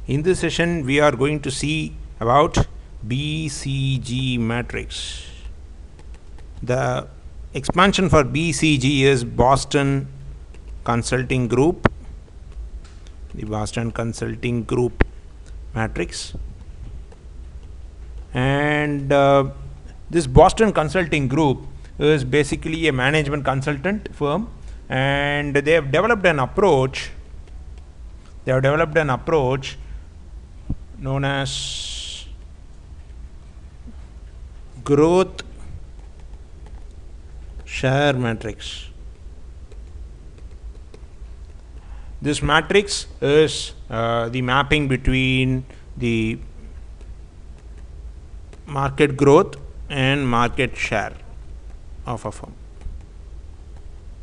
In this session, we are going to see about BCG Matrix. The expansion for BCG is Boston Consulting Group, the Boston Consulting Group Matrix. And this Boston Consulting Group is basically a management consultant firm, and they have developed an approach. Known as growth share matrix. This matrix is the mapping between the market growth and market share of a firm.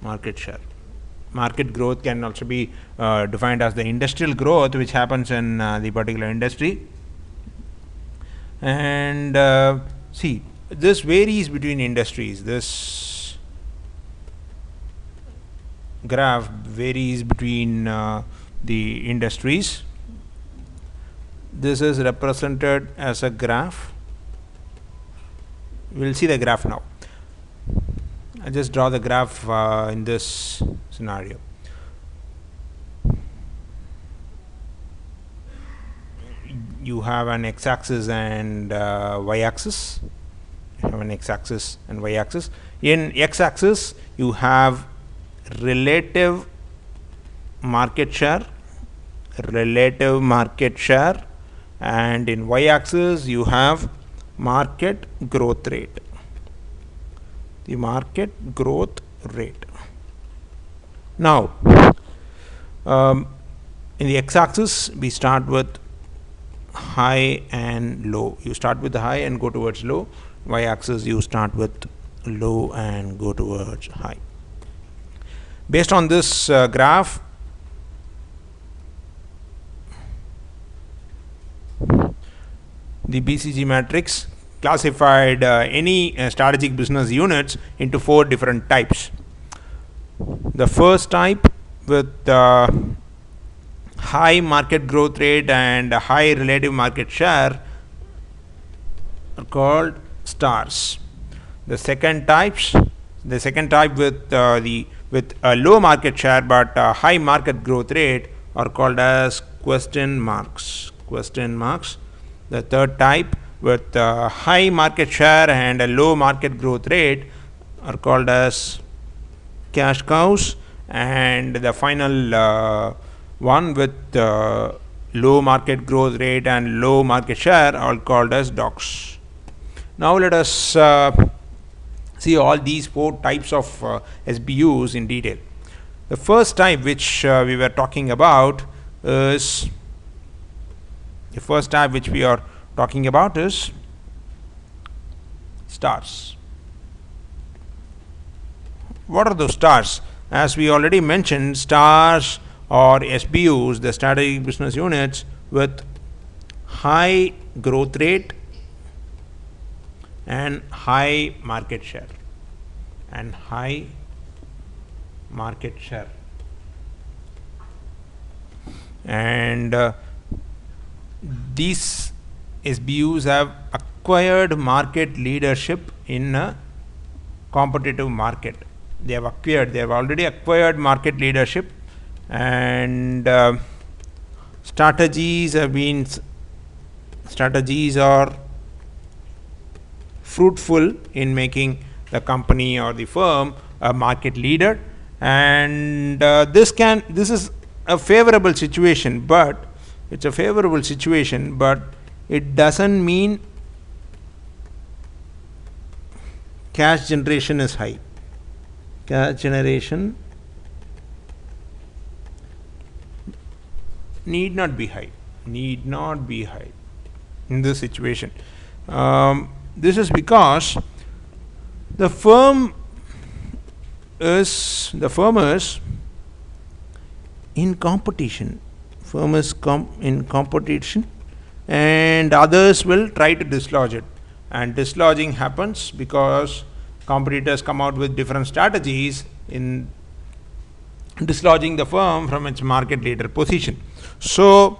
Market share. Market growth can also be defined as the industrial growth which happens in the particular industry. And see, this varies between industries. This graph varies between the industries. This is represented as a graph. We'll see the graph now. I just draw the graph in this scenario. You have an x-axis and y-axis. You have an x-axis and y-axis. In x-axis, you have relative market share, and in y-axis, you have market growth rate. The market growth rate. Now, in the x-axis, we start with high and low. You start with the high and go towards low. Y-axis, you start with low and go towards high. Based on this graph, the BCG matrix classified any strategic business units into 4 different types. The first type with high market growth rate and high relative market share are called stars. The second type with a low market share but a high market growth rate are called as question marks. The third type with high market share and a low market growth rate are called as cash cows, and the final one with low market growth rate and low market share are called as dogs. Now let us see all these 4 types of SBUs in detail. The first type which we were talking about is stars. What are those stars? As we already mentioned, stars or SBUs, the strategic business units with high growth rate and high market share. And these SBUs have acquired market leadership in a competitive market. They have already acquired market leadership, and strategies are fruitful in making the company or the firm a market leader, and this is a favorable situation, but it doesn't mean cash generation is high. Cash generation need not be high in this situation. This is because the firm is in competition. And others will try to dislodge it, and dislodging happens because competitors come out with different strategies in dislodging the firm from its market leader position. So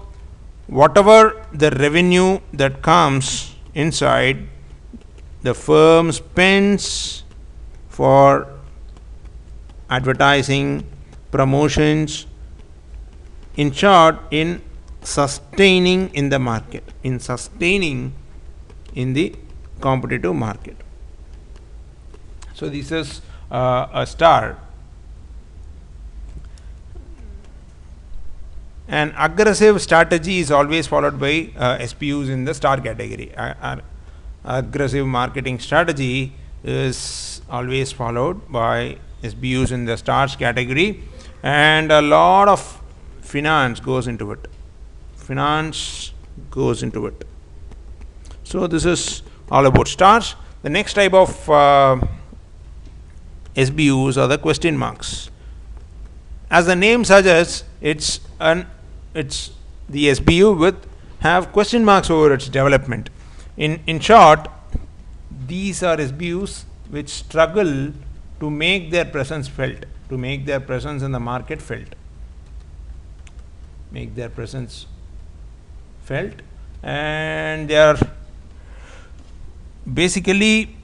whatever the revenue that comes inside, the firm spends for advertising, promotions, in short, in sustaining in the market, in sustaining in the competitive market. So this is a star. An aggressive strategy is always followed by SBUs in the star category. Aggressive marketing strategy is always followed by SBUs in the stars category, and a lot of finance goes into it. So this is all about stars. The next type of SBUs are the question marks. As the name suggests, it's the SBU with have question marks over its development. In short, these are SBUs which struggle to make their presence felt, to make their presence in the market felt. Make their presence felt, and they are basically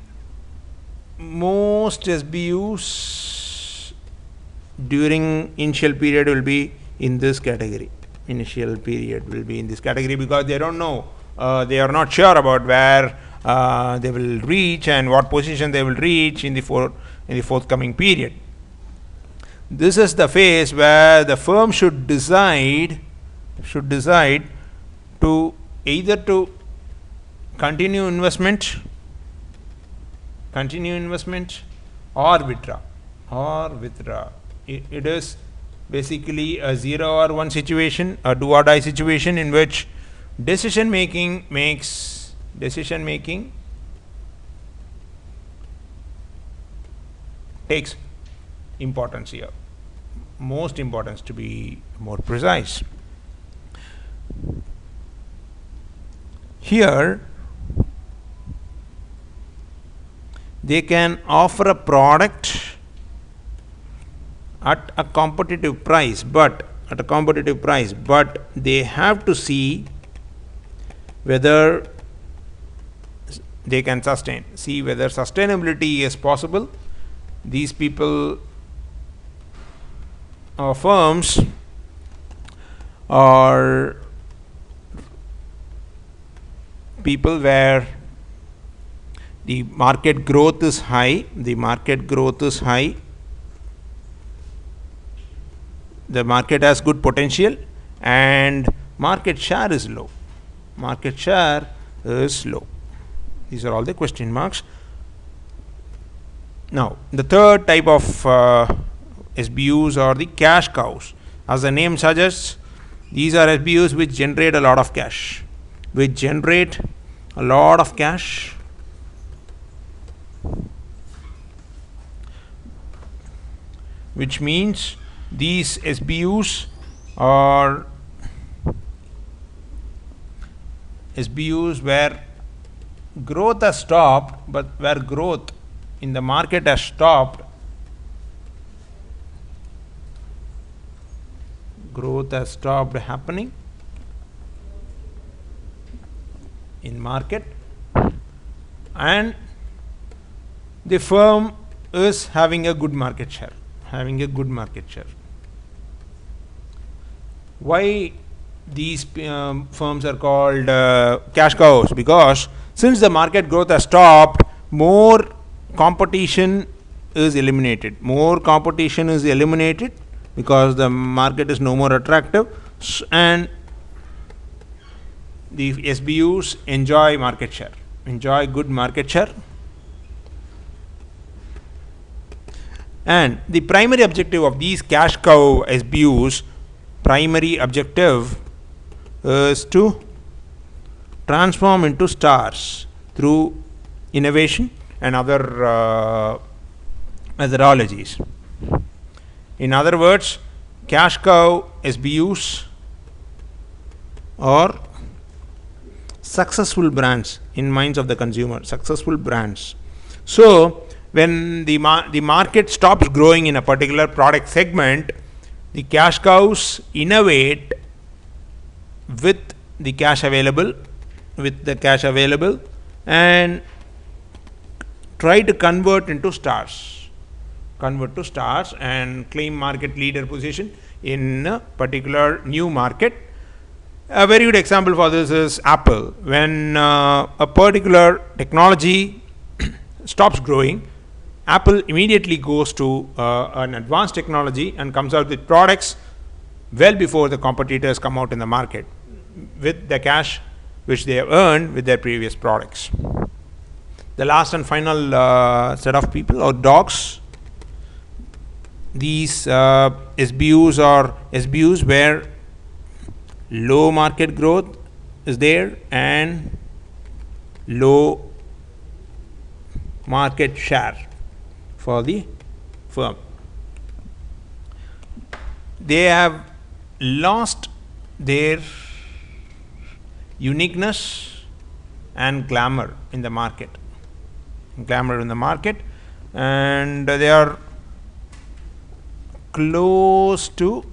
most SBUs during initial period will be in this category. Initial period will be in this category because they don't know, they are not sure about where they will reach and what position they will reach in the forthcoming period. This is the phase where the firm should decide to either to continue investment or withdraw. It is basically a 0 or 1 situation, a do or die situation, in which decision making takes importance here, most importance to be more precise. Here they can offer a product at a competitive price, but they have to see whether they can see whether sustainability is possible. These people or firms are people where the market growth is high, the market has good potential, and market share is low. These are all the question marks. Now, the third type of SBUs are the cash cows. As the name suggests, these are SBUs which generate a lot of cash. Which means these SBUs are SBUs where growth has stopped, but where growth in the market has stopped. Growth has stopped happening in market, and the firm is having a good market share. Why these firms are called cash cows? Because since the market growth has stopped, more competition is eliminated. Because the market is no more attractive, and the SBUs enjoy good market share. And the primary objective of these cash cow SBUs, is to transform into stars through innovation and other methodologies. In other words, cash cow SBUs are successful brands in minds of the consumer. So when the market stops growing in a particular product segment, the cash cows innovate with the cash available and try to convert to stars and claim market leader position in a particular new market. A very good example for this is Apple. When a particular technology stops growing, Apple immediately goes to an advanced technology and comes out with products well before the competitors come out in the market with the cash which they have earned with their previous products. The last and final set of people or dogs. These SBUs are SBUs where low market growth is there and low market share for the firm. They have lost their uniqueness and glamour in the market. And they are close to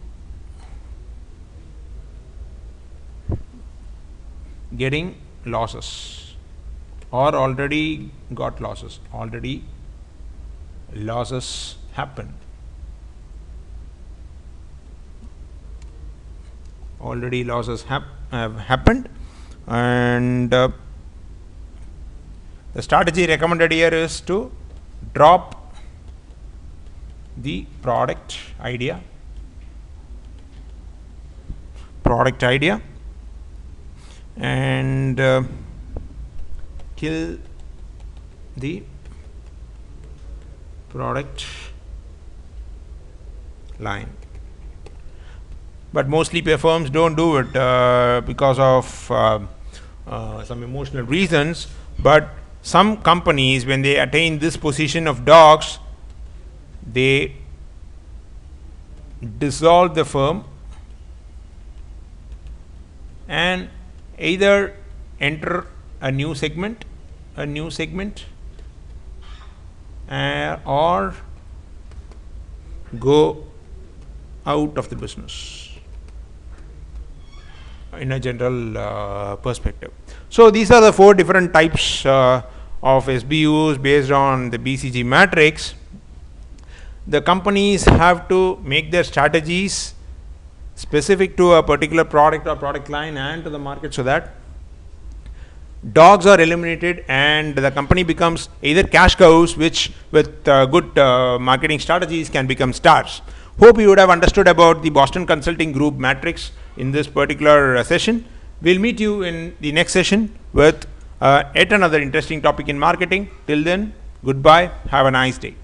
getting losses or already got losses. Already losses happen. Already losses have happened, and the strategy recommended here is to drop the product idea and kill the product line. But most sleepy firms don't do it because of some emotional reasons. But some companies, when they attain this position of dogs, they dissolve the firm and either enter a new segment or go out of the business in a general perspective. So these are the 4 different types of SBUs based on the BCG matrix. The companies have to make their strategies specific to a particular product or product line and to the market, so that dogs are eliminated and the company becomes either cash cows, which with good marketing strategies can become stars. Hope you would have understood about the Boston Consulting Group matrix in this particular session. We'll meet you in the next session with yet another interesting topic in marketing. Till then, goodbye. Have a nice day.